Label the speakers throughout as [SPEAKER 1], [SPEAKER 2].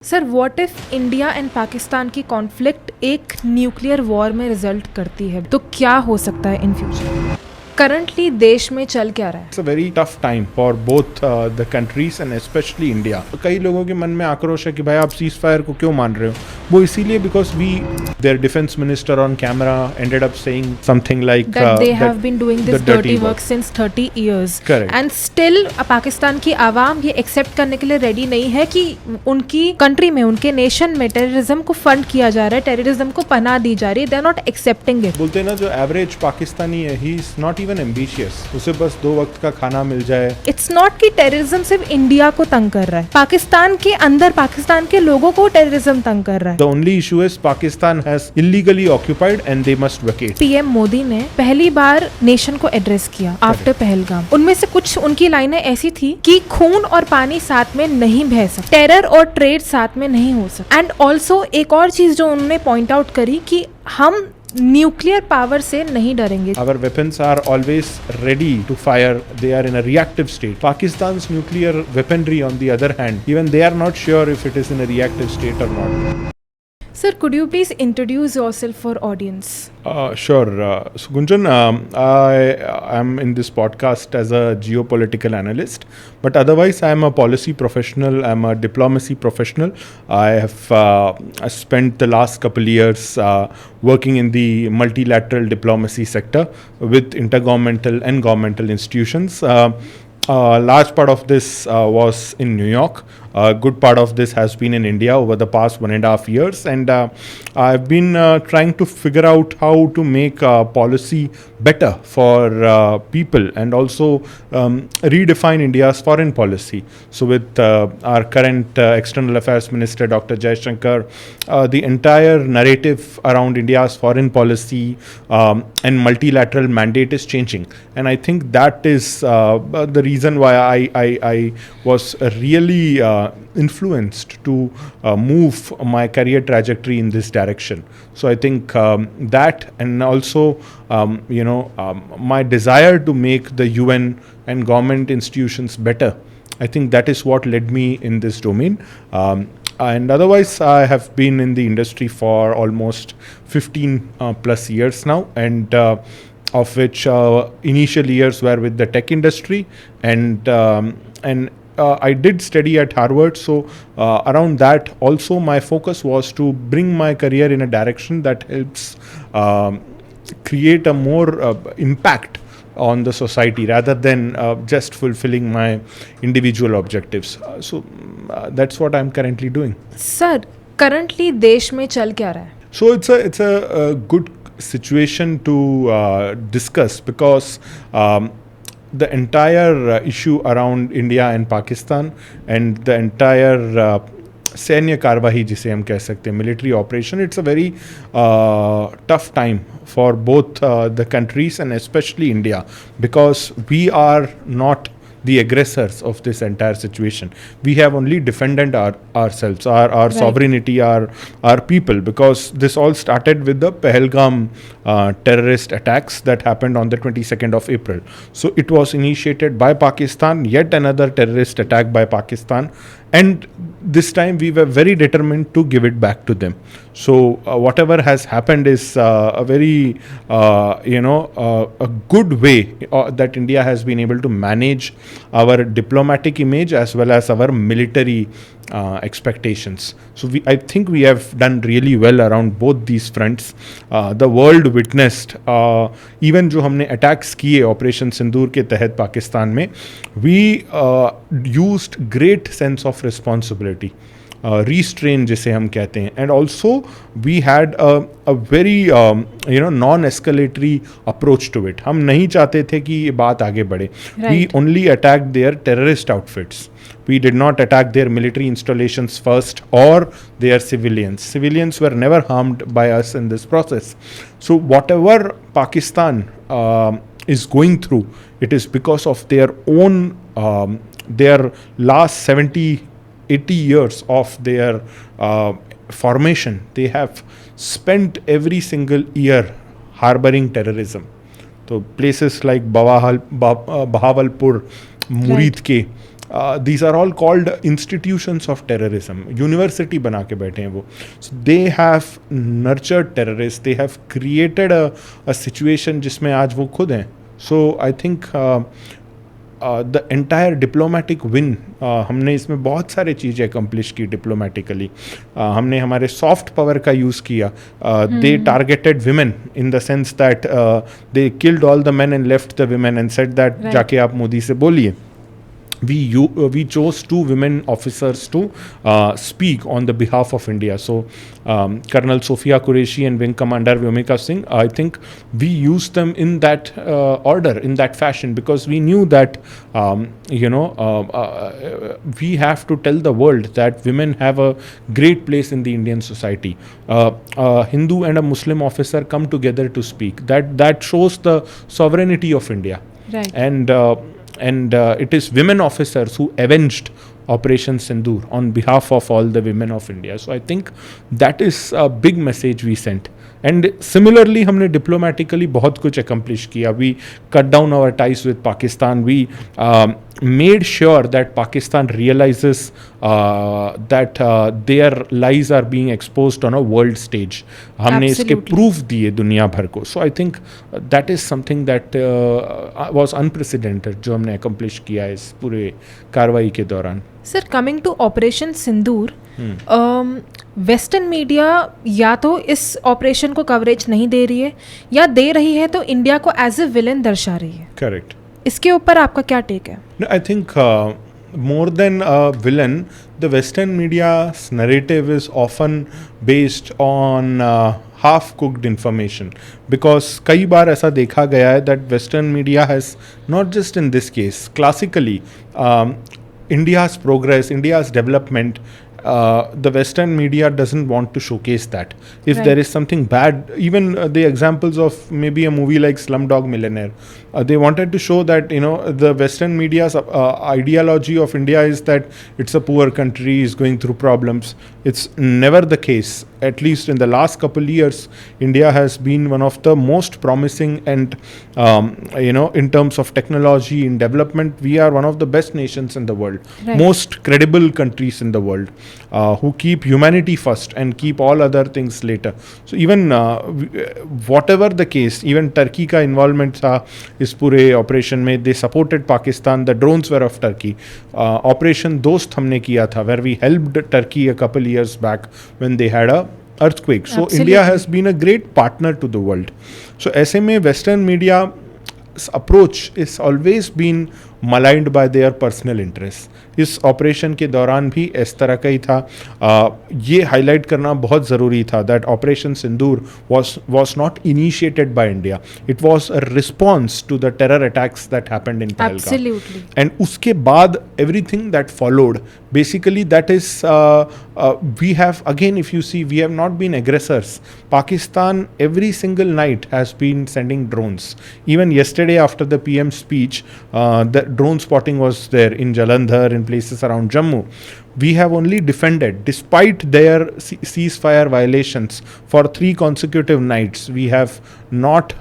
[SPEAKER 1] Sir what if India and Pakistan की conflict एक nuclear war में रिजल्ट करती है तो क्या हो सकता है इन फ्यूचर? करंटली देश में चल क्या रहा है?
[SPEAKER 2] It's a very tough time for both the countries and especially India. कई लोगों के मन में आक्रोश है कि भाई आप सीज फायर को क्यों मान रहे हो? वो इसीलिए because their defense minister on camera ended up saying something like
[SPEAKER 1] that they have been doing this dirty work since 30 years.
[SPEAKER 2] Correct.
[SPEAKER 1] And still Pakistan की आवाम ये एक्सेप्ट करने के लिए रेडी नहीं है कि उनकी कंट्री में, उनके नेशन में टेररिज्म को फंड किया जा रहा है, टेररिज्म को पनाह दी जा रही है. they are not accepting it.
[SPEAKER 2] बोलते हैं ना, जो एवरेज पाकिस्तानी है he is not even ambitious. उसे बस 2 वक्त का खाना मिल जाए.
[SPEAKER 1] इट्स नॉट कि टेररिज्म सिर्फ इंडिया को तंग कर रहा है, पाकिस्तान के अंदर पाकिस्तान के लोगों को टेररिज्म तंग कर रहा है.
[SPEAKER 2] The only issue is Pakistan has illegally occupied and they must vacate.
[SPEAKER 1] PM Modi ने पहली बार नेशन को एड्रेस किया आफ्टर पहलगाम. उनमें से कुछ उनकी लाइनें ऐसी थी कि खून और पानी साथ में नहीं बह सकते, टेरर और ट्रेड साथ में नहीं हो सकते. एंड ऑल्सो एक और चीज जो उन्होंने पॉइंट आउट करी कि हम न्यूक्लियर पावर से नहीं डरेंगे.
[SPEAKER 2] Our weapons are always ready to fire. They are in a reactive state. Pakistan's nuclear weaponry, on the other hand, even they are not sure if it is in a reactive state or not.
[SPEAKER 1] Sir, could you please introduce yourself for audience?
[SPEAKER 2] Sure. So Gunjan, I am in this podcast as a geopolitical analyst, but otherwise I am a policy professional. I am a diplomacy professional. I have spent the last couple years working in the multilateral diplomacy sector with intergovernmental and governmental institutions. Large part of this was in New York. A good part of this has been in India over the past 1.5 years, and I've been trying to figure out how to make policy better for people and also redefine India's foreign policy. So with our current External Affairs Minister Dr. Jaishankar, the entire narrative around India's foreign policy and multilateral mandate is changing, and I think that is the reason why I was really influenced to move my career trajectory in this direction. So I think that, and also my desire to make the UN and government institutions better, I think that is what led me in this domain. And otherwise I have been in the industry for almost 15 plus years now, and of which initial years were with the tech industry, and I did study at Harvard, so around that also my focus was to bring my career in a direction that helps create a more impact on the society rather than just fulfilling my individual objectives. So that's what I'm currently doing.
[SPEAKER 1] Sir, currently देश में चल क्या रहा है?
[SPEAKER 2] So it's a good situation to discuss, because the entire issue around India and Pakistan and the entire सैन्य कार्रवाई जिसे हम कह सकते हैं, military operation, it's a very tough time for both the countries and especially India, because we are not the aggressors of this entire situation. We have only defended ourselves, our right, sovereignty, our people, because this all started with the Pahalgam terrorist attacks that happened on the 22nd of April. So it was initiated by Pakistan, yet another terrorist attack by Pakistan, and this time we were very determined to give it back to them. So whatever has happened is a very a good way that India has been able to manage our diplomatic image as well as our military expectations. So I think we have done really well around both these fronts. The world witnessed even जो हमने attacks किए operation सिंदूर के तहत पाकिस्तान में, we used great sense of responsibility, restraint जिसे हम कहते हैं, and also we had a very non-escalatory approach to it. हम नहीं चाहते थे कि ये बात आगे बढ़े. Right. We only attacked their terrorist outfits. We did not attack their military installations first or their civilians. Civilians were never harmed by us in this process. So whatever Pakistan is going through, it is because of their own their last 70-80 years of their formation. They have spent every single year harboring terrorism. So places like Bahawalpur, Murid ke, these are all called institutions of terrorism. University बना के बैठे हैं वो. So they have nurtured terrorists. They have created a situation जिसमें आज वो खुद हैं. So I think the entire diplomatic win, हमने इसमें बहुत सारे चीज़ें अकम्प्लिश की डिप्लोमेटिकली. हमने हमारे सॉफ्ट पावर का यूज़ किया. They targeted women in the sense that they killed all the men and left the women and said that जाके आप मोदी से बोलिए. We chose 2 women officers to speak on the behalf of India. So Colonel Sophia Qureshi and Wing Commander Vyomika Singh, I think we used them in that order, in that fashion, because we knew that we have to tell the world that women have a great place in the Indian society. A Hindu and a Muslim officer come together to speak. That shows the sovereignty of India.
[SPEAKER 1] Right.
[SPEAKER 2] And it is women officers who avenged Operation Sindoor on behalf of all the women of India. So I think that is a big message we sent. And similarly, हमने diplomatically बहुत कुछ accomplish किया. We cut down our ties with Pakistan. We made sure that Pakistan realizes that their lies are being exposed on a world stage. हमने इसके proof दिए दुनिया भर को. So I think that is something that was unprecedented जो हमने accomplish किया इस पूरे कार्रवाई के दौरान.
[SPEAKER 1] Sir, coming to operation Sindoor, western media या तो इस ऑपरेशन को कवरेज नहीं दे रही है, या दे रही है तो इंडिया को एज ए विलन दर्शा रही है.
[SPEAKER 2] करेक्ट.
[SPEAKER 1] इसके ऊपर आपका क्या टेक है?
[SPEAKER 2] I think more than a villain, the Western media's narrative is often based on half-cooked information. Because कई बार ऐसा देखा गया है that Western media has, not just in this case, classically, India's progress, India's development, the Western media doesn't want to showcase that. If there is something bad, even the examples of maybe a movie like Slumdog Millionaire, they wanted to show that the Western media's ideology of India is that it's a poor country, is going through problems. It's never the case. At least in the last couple years, India has been one of the most promising and in terms of technology and development, we are one of the best nations in the world, most credible countries in the world, who keep humanity first and keep all other things later. So even whatever the case, even Turkey का involvement था इस पूरे operation में. They supported Pakistan. The drones were of Turkey. Operation Dost हमने किया था, where we helped Turkey a couple years back when they had a earthquake. So India has been a great partner to the world. So ऐसे में Western media approach is always been maligned by their personal interests. इस operation के दौरान भी इस तरह का ही था. ये हाईलाइट करना बहुत ज़रूरी था that operation Sindoor was not initiated by India. It was a response to the terror attacks that happened in Pahalgam.
[SPEAKER 1] Absolutely.
[SPEAKER 2] And उसके बाद everything that followed, basically that is we have, again if you see, we have not been aggressors. Pakistan every single night has been sending drones. Even yesterday after the PM speech, the drone spotting was there in Jalandhar, in places around Jammu. We have only defended, despite their ceasefire violations for 3 consecutive nights. We have not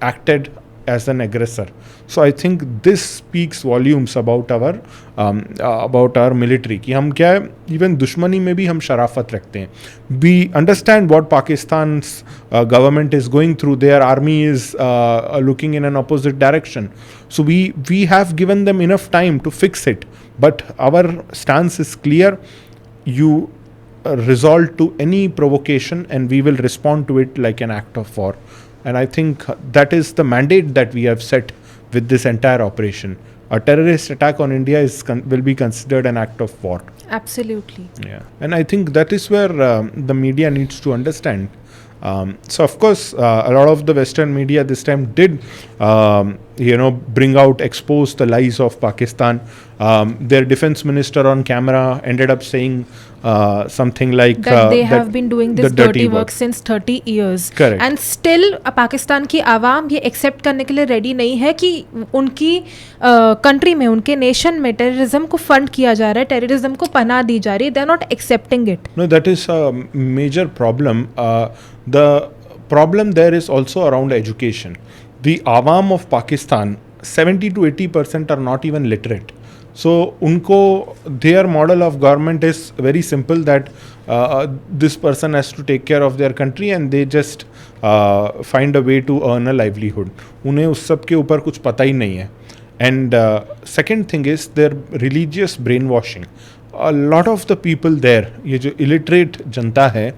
[SPEAKER 2] acted as an aggressor. So I think this speaks volumes about our military. कि हम क्या है, even दुश्मनी में भी हम शराफत रखते हैं. We understand what Pakistan's government is going through. Their army is looking in an opposite direction. So we have given them enough time to fix it. But our stance is clear. You resolve to any provocation and we will respond to it like an act of war. And I think that is the mandate that we have set with this entire operation. A terrorist attack on India will be considered an act of war.
[SPEAKER 1] Absolutely.
[SPEAKER 2] Yeah. And I think that is where the media needs to understand. So of course, a lot of the Western media this time did, bring out, expose the lies of Pakistan. Their defense minister on camera ended up saying something like
[SPEAKER 1] that they have been doing this dirty work since 30 years.
[SPEAKER 2] Correct.
[SPEAKER 1] And still Pakistan की आवाम ये accept करने के लिए ready नहीं है कि उनकी country में, उनके नेशन में टेररिज्म को फंड किया जा रहा है, टेररिज्म को पनाह दी जा रही है. They are not accepting it.
[SPEAKER 2] No, that is a major problem. The problem there is also around education. The Awam of Pakistan, 70 to 80% are not even literate. So उनको their model of government is very simple that this person has to take care of their country and they just find a way to earn a livelihood. उन्हें उस सब के ऊपर कुछ पता ही नहीं है. And second thing is their religious brainwashing. A lot of the people there, ये जो illiterate जनता है,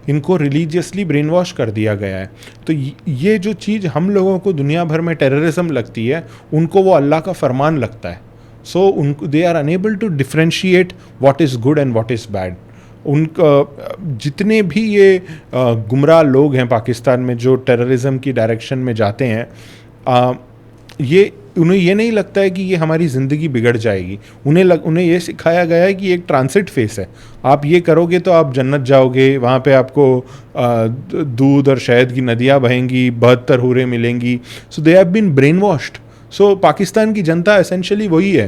[SPEAKER 2] इनको रिलीजियसली ब्रेन वॉश कर दिया गया है. तो ये जो चीज़ हम लोगों को दुनिया भर में टेररिज्म लगती है, उनको वो अल्लाह का फरमान लगता है. सो उनको they are unable to differentiate what is good and what is bad. उनका जितने भी ये गुमराह लोग हैं पाकिस्तान में जो टेररिज्म की डायरेक्शन में जाते हैं, उन्हें ये नहीं लगता है कि ये हमारी ज़िंदगी बिगड़ जाएगी. उन्हें ये सिखाया गया है कि एक ट्रांसिट फेस है, आप ये करोगे तो आप जन्नत जाओगे, वहाँ पे आपको दूध और शहद की नदियाँ बहेंगी, 72 हूरें मिलेंगी. So they have been brainwashed. So Pakistan की जनता एसेंशियली वही है.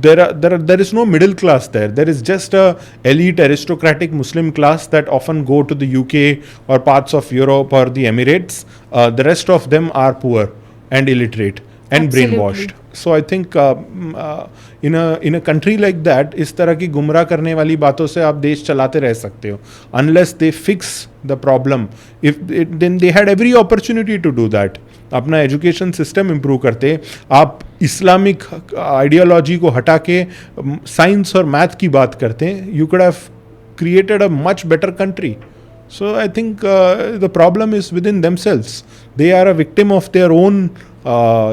[SPEAKER 2] There is no middle class there is just a elite aristocratic Muslim class that often go to the UK और पार्ट्स ऑफ यूरोप और the Emirates. The rest of them are poor and illiterate and brainwashed. So I think in a country like that, इस तरह की गुमराह करने वाली बातों से आप देश चलाते रह सकते हो. Unless they fix the problem, then they had every opportunity to do that. अपना एजुकेशन सिस्टम इम्प्रूव करते, आप इस्लामिक आइडियोलॉजी को हटा के साइंस और मैथ की बात करते, you could have created a much better country. So I think the problem is within themselves. They are a victim of their own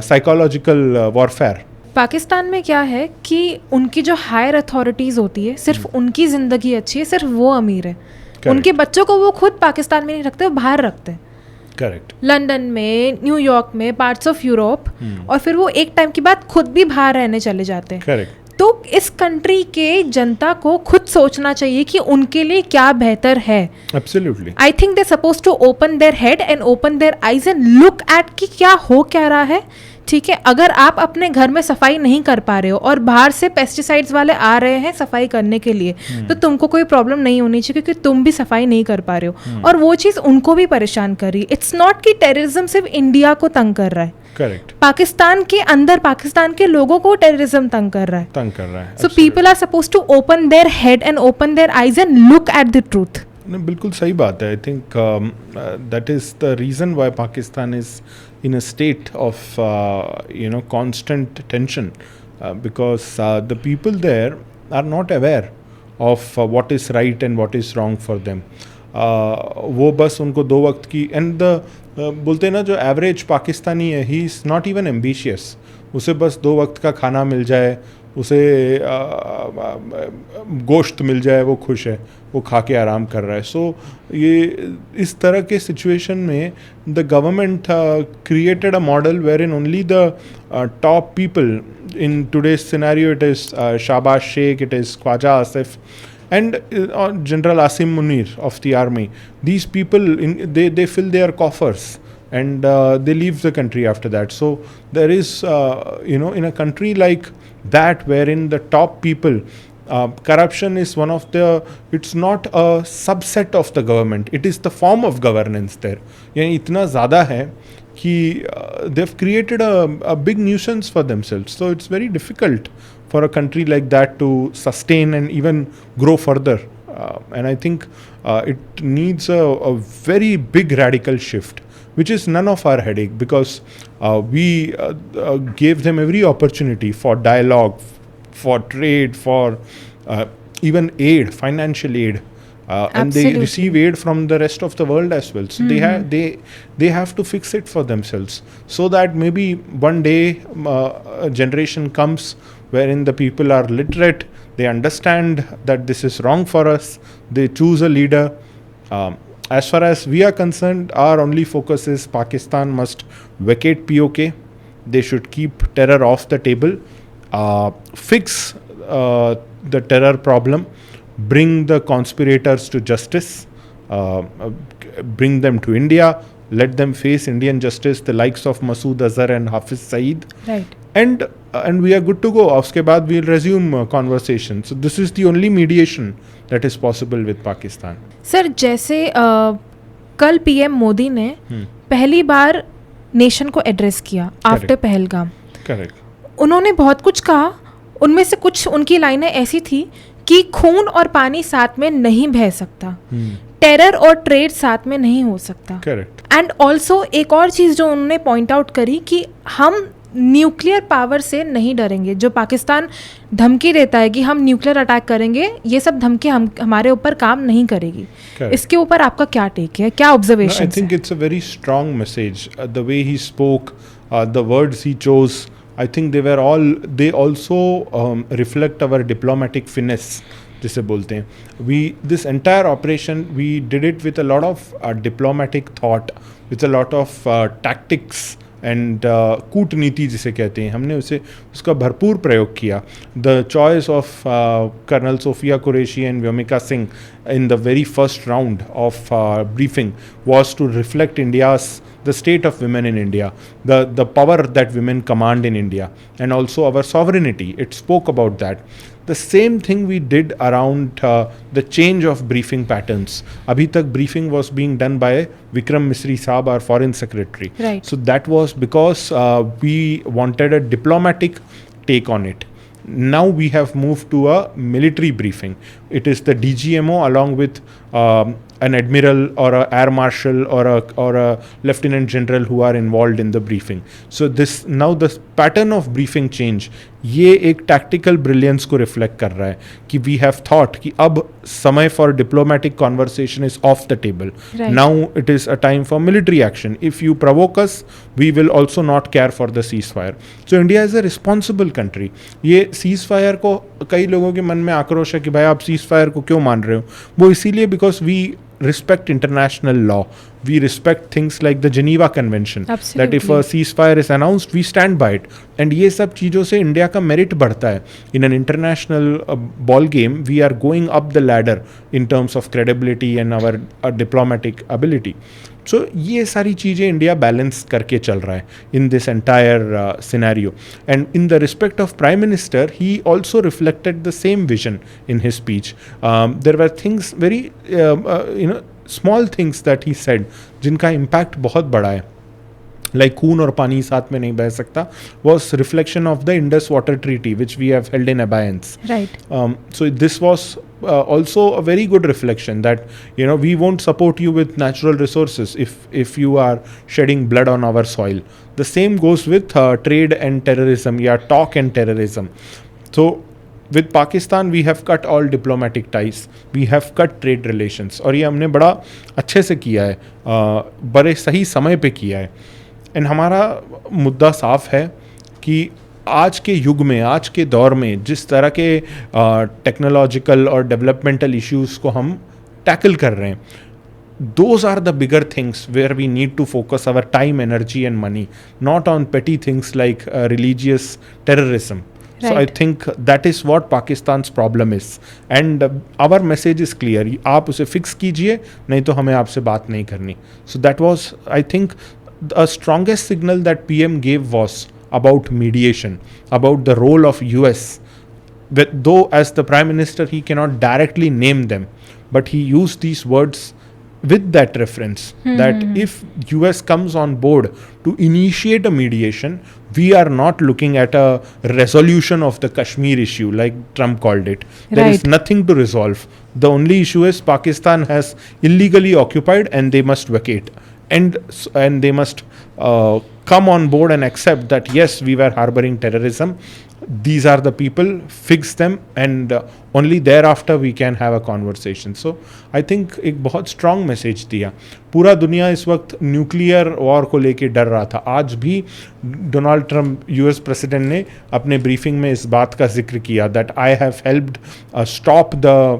[SPEAKER 2] psychological warfare.
[SPEAKER 1] Pakistan में क्या है कि उनकी जो हायर अथॉरिटीज़ होती है, सिर्फ उनकी ज़िंदगी अच्छी है, सिर्फ वो अमीर है. उनके बच्चों को वो खुद पाकिस्तान में नहीं रखते, वो बाहर रखते हैं.
[SPEAKER 2] करेक्ट.
[SPEAKER 1] लंदन में, न्यूयॉर्क में, पार्ट्स ऑफ यूरोप, और फिर वो एक टाइम के बाद खुद भी बाहर रहने चले जाते हैं.
[SPEAKER 2] करेक्ट.
[SPEAKER 1] तो इस कंट्री के जनता को खुद सोचना चाहिए कि उनके लिए क्या बेहतर है.
[SPEAKER 2] Absolutely.
[SPEAKER 1] I think they suppose to open their head and open their eyes and look at कि क्या हो क्या रहा है. ठीक है, अगर आप अपने घर में सफाई नहीं कर पा रहे हो और बाहर से पेस्टिसाइड्स वाले आ रहे हैं सफाई करने के लिए, तो तुमको कोई प्रॉब्लम नहीं होनी चाहिए क्योंकि तुम भी सफाई नहीं कर पा रहे हो. और वो चीज़ उनको भी परेशान कर रही है. इट्स नॉट कि टेररिज्म सिर्फ इंडिया को तंग कर रहा है.
[SPEAKER 2] करेक्ट.
[SPEAKER 1] पाकिस्तान के अंदर पाकिस्तान के लोगों को टेररिज्म तंग कर रहा है. So people are suppose to open their head and open their eyes and look at the truth.
[SPEAKER 2] बिल्कुल सही बात है. I think that is the reason why Pakistan is in a state of constant tension because the people there are not aware of what is right and what is wrong for them. वो बस उनको दो वक्त की बोलते हैं ना, जो एवरेज पाकिस्तानी है, he is not even ambitious. उसे बस दो वक्त का खाना मिल जाए, उसे गोश्त मिल जाए, वो खुश है, वो खा के आराम कर रहा है. सो ये इस तरह के सिचुएशन में the government created a model where in only the top people. In today's scenario it is Shahbaz Sheikh, it is Khawaja Asif and General Asim Munir of the army. These people, they fill their coffers and they leave the country after that. So there is, in a country like that, wherein the top people, corruption is one of the, it's not a subset of the government, it is the form of governance there. यानी इतना ज़्यादा है कि they've created a big nuisance for themselves. So it's very difficult for a country like that to sustain and even grow further. And I think it needs a very big radical shift, which is none of our headache, because we gave them every opportunity for dialogue, for trade, for even aid, financial aid. And they receive aid from the rest of the world as well. So they have to fix it for themselves, so that maybe one day a generation comes wherein the people are literate, they understand that this is wrong for us, they choose a leader. As far as we are concerned, our only focus is Pakistan must vacate POK. They should keep terror off the table, fix the terror problem, bring the conspirators to justice, bring them to India, let them face Indian justice, the likes of Masood Azhar and Hafiz Saeed.
[SPEAKER 1] Right.
[SPEAKER 2] And we are good to go. उसके बाद we'll resume conversation. So this is the only mediation that is possible with Pakistan.
[SPEAKER 1] Sir, जैसे कल PM Modi ने पहली बार nation को address किया after Pahalgam.
[SPEAKER 2] Correct.
[SPEAKER 1] उन्होंने बहुत कुछ कहा. उनमें से कुछ उनकी लाइनें ऐसी थी कि खून और पानी साथ में नहीं बह सकता, टेरर और ट्रेड साथ में नहीं हो सकता।
[SPEAKER 2] करेक्ट।
[SPEAKER 1] एंड ऑल्सो एक और चीज़ जो उन्होंने पॉइंट आउट करी कि हम न्यूक्लियर पावर से नहीं डरेंगे। जो पाकिस्तान धमकी देता है कि हम न्यूक्लियर अटैक करेंगे, ये सब धमकी हमारे ऊपर काम नहीं करेगी।
[SPEAKER 2] Correct.
[SPEAKER 1] इसके ऊपर आपका क्या टेक है, क्या
[SPEAKER 2] No, I
[SPEAKER 1] observation
[SPEAKER 2] think it's a very strong message. The way he spoke, the words he chose, I think they also reflect our diplomatic finesse, जिसे बोलते हैं. This entire operation, we did it with a lot of diplomatic thought, with a lot of tactics and कूटनीति जिसे कहते हैं, हमने उसका भरपूर प्रयोग किया. The choice of colonel Sofiya Qureshi and Vyomika Singh in the very first round of briefing was to reflect the state of women in India, the power that women command in India, and also our sovereignty. It spoke about that. The same thing we did around the change of briefing patterns. Abhi tak briefing was being done by Vikram Misri Saab, our foreign secretary.
[SPEAKER 1] Right.
[SPEAKER 2] So that was because we wanted a diplomatic take on it. Now we have moved to a military briefing. It is the DGMO along with an admiral or a air marshal or a lieutenant general who are involved in the briefing. So now the pattern of briefing change, ये एक tactical brilliance को reflect कर रहा है कि we have thought कि अब समय for diplomatic conversation is off the table.
[SPEAKER 1] Right.
[SPEAKER 2] Now it is a time for military action. If you provoke us, we will also not care for the ceasefire. So India is a responsible country. ये ceasefire को कई लोगों के मन में आक्रोश है कि भाई आप ceasefire को क्यों मान रहे हो, वो इसीलिए because we respect international law. We respect things like the Geneva Convention.
[SPEAKER 1] Absolutely.
[SPEAKER 2] That if a ceasefire is announced, we stand by it. And ये सब चीज़ों से इंडिया का मेरिट बढ़ता है. In an international ball game, we are going up the ladder in terms of credibility and our diplomatic ability. So ये सारी चीज़ें इंडिया बैलेंस करके चल रहा है in this entire scenario. And in the respect of Prime Minister, he also reflected the same vision in his speech. There were things very small things that he said जिनका impact बहुत बड़ा है. Like खून और पानी साथ में नहीं बह सकता was reflection of the Indus Water Treaty which we have held in abeyance.
[SPEAKER 1] Right.
[SPEAKER 2] So this was also a very good reflection that we won't support you with natural resources if you are shedding blood on our soil. The same goes with trade and terrorism, talk and terrorism. So with Pakistan we have cut all diplomatic ties, we have cut trade relations, और ये हमने बड़ा अच्छे से किया है, बड़े सही समय पे किया है. एंड हमारा मुद्दा साफ है कि आज के युग में, आज के दौर में जिस तरह के टेक्नोलॉजिकल और डेवलपमेंटल इश्यूज़ को हम टैकल कर रहे हैं, those are the bigger things where we need to focus our time, energy and money, not on petty things like religious terrorism. Right. So I think that is what Pakistan's problem is. And our message is clear. आप उसे fix कीजिए, नहीं तो हमें आपसे बात नहीं करनी. So that was, I think, the strongest signal that PM gave was about mediation, about the role of US. Though as the Prime Minister he cannot directly name them, but he used these words with that reference that if US comes on board to initiate a mediation, we are not looking at a resolution of the Kashmir issue like Trump called it. There is nothing to resolve. The only issue is Pakistan has illegally occupied and they must vacate. And they must come on board and accept that yes, we were harboring terrorism. These are the people, fix them, and only thereafter we can have a conversation. So I think एक बहुत strong message दिया. पूरा दुनिया इस वक्त nuclear war को लेके डर रहा था. आज भी डोनाल्ड ट्रम्प यूएस प्रेसिडेंट ने अपने ब्रीफिंग में इस बात का जिक्र किया that I have helped stop the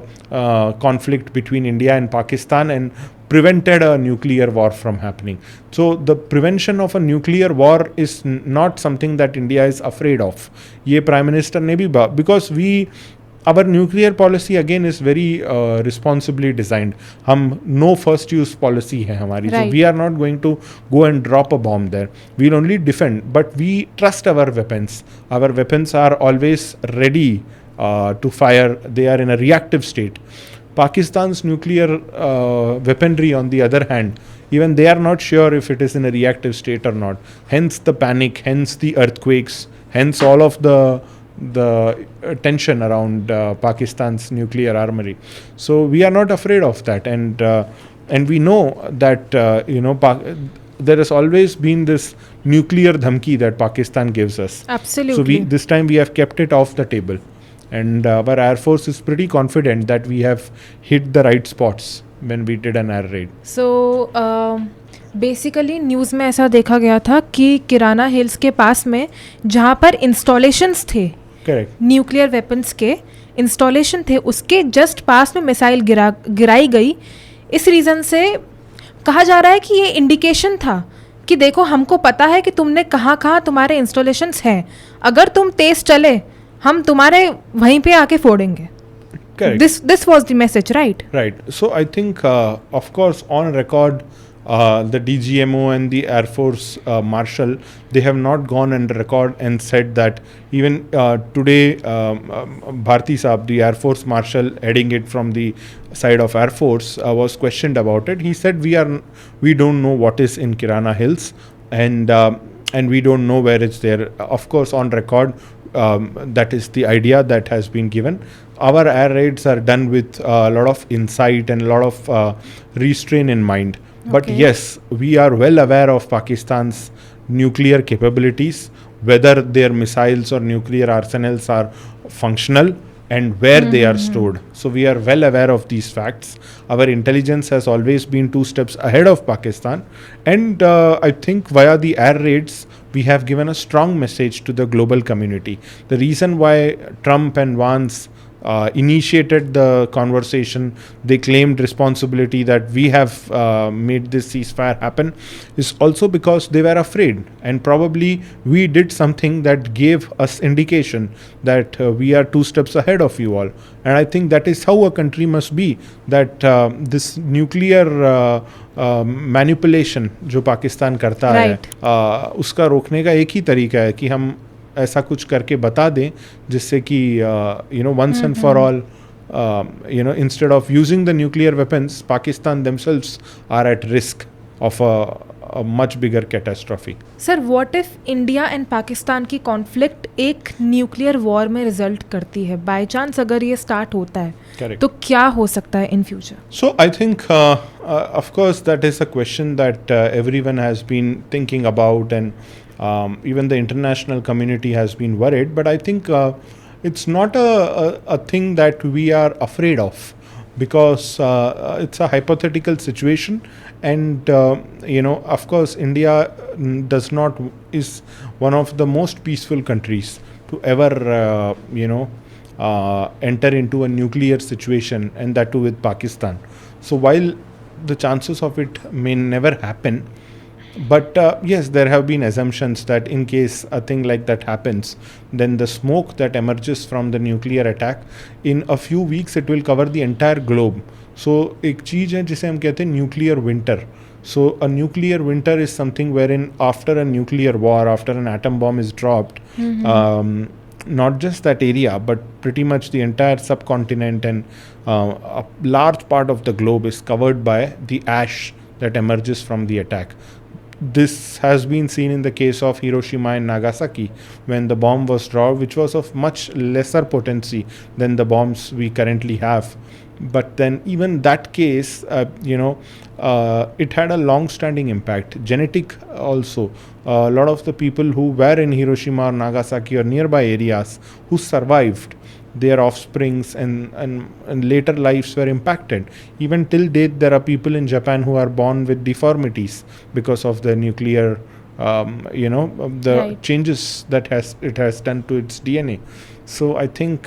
[SPEAKER 2] conflict between India and Pakistan and prevented a nuclear war from happening. So the prevention of a nuclear war is not something that India is afraid of. ये Prime Minister ने भी because our nuclear policy again is very responsibly designed. हम no first use policy है हमारी.
[SPEAKER 1] Right.
[SPEAKER 2] So we are not going to go and drop a bomb there. We'll only defend, but we trust our weapons. Our weapons are always ready to fire. They are in a reactive state. Pakistan's nuclear weaponry, on the other hand, even they are not sure if it is in a reactive state or not. Hence the panic, hence the earthquakes, hence all of the tension around Pakistan's nuclear armory. So we are not afraid of that, and we know that there has always been this nuclear dhamki that Pakistan gives us.
[SPEAKER 1] Absolutely.
[SPEAKER 2] So this time we have kept it off the table, and our Air Force is pretty confident that we have hit the right spots when we did an air raid.
[SPEAKER 1] So basically news में ऐसा देखा गया था कि किराना hills के पास में जहाँ पर इंस्टॉलेशंस थे
[SPEAKER 2] Correct.
[SPEAKER 1] न्यूक्लियर वेपन्स के इंस्टॉलेशन थे, उसके जस्ट पास में मिसाइल गिराई गई. इस रीज़न से कहा जा रहा है कि ये इंडिकेशन था कि देखो हमको पता है कि तुमने कहाँ कहाँ तुम्हारे इंस्टॉलेशंस हैं, अगर तुम तेज चले हम तुम्हारे वहीं पे आके फोड़ेंगे.
[SPEAKER 2] Correct.
[SPEAKER 1] This was the message, right?
[SPEAKER 2] Right. So I think, of course, on record, the DGMO and the Air Force Marshal, they have not gone on record and said that. Even today, Bharti Saab, the Air Force Marshal heading it from the side of Air Force, was questioned about it. He said we don't know what is in Kirana Hills, and we don't know where it's there. Of course, on record, that is the idea that has been given. Our air raids are done with a lot of insight and a lot of restraint in mind. But
[SPEAKER 1] Okay.
[SPEAKER 2] yes, we are well aware of Pakistan's nuclear capabilities, whether their missiles or nuclear arsenals are functional and where they are stored. So we are well aware of these facts. Our intelligence has always been 2 steps ahead of Pakistan, and I think via the air raids we have given a strong message to the global community. The reason why Trump and Vance initiated the conversation, they claimed responsibility that we have made this ceasefire happen, is also because they were afraid, and probably we did something that gave us indication that we are 2 steps ahead of you all. And I think that is how a country must be, that this nuclear manipulation जो पाकिस्तान करता है, उसका रोकने का एक ही तरीका है कि हम ऐसा कुछ करके बता दें जिससे कि once and for all, instead of using the nuclear weapons, Pakistan themselves are at risk of a much bigger catastrophe.
[SPEAKER 1] Sir what if India and Pakistan की कॉन्फ्लिक्ट एक न्यूक्लियर वॉर में रिजल्ट करती है, बाय चांस अगर ये start होता है
[SPEAKER 2] Correct.
[SPEAKER 1] तो क्या हो सकता है in future?
[SPEAKER 2] So I think, of course, that is a question that everyone has been thinking about, and even the international community has been worried. But I think it's not a thing that we are afraid of, because it's a hypothetical situation, and of course, India is one of the most peaceful countries to ever enter into a nuclear situation, and that too with Pakistan. So while the chances of it may never happen, but yes, there have been assumptions that in case a thing like that happens, then the smoke that emerges from the nuclear attack, in a few weeks it will cover the entire globe. So एक चीज़ है जिसे हम कहते हैं nuclear winter. So a nuclear winter is something wherein after a nuclear war, after an atom bomb is dropped, not just that area, but pretty much the entire subcontinent and a large part of the globe is covered by the ash that emerges from the attack. This has been seen in the case of Hiroshima and Nagasaki when the bomb was dropped, which was of much lesser potency than the bombs we currently have. But then even that case, it had a long-standing impact. Genetic also. A lot of the people who were in Hiroshima or Nagasaki or nearby areas who survived, their offsprings and later lives were impacted. Even till date, there are people in Japan who are born with deformities because of the nuclear, the
[SPEAKER 1] Right.
[SPEAKER 2] changes that it has done to its DNA. So I think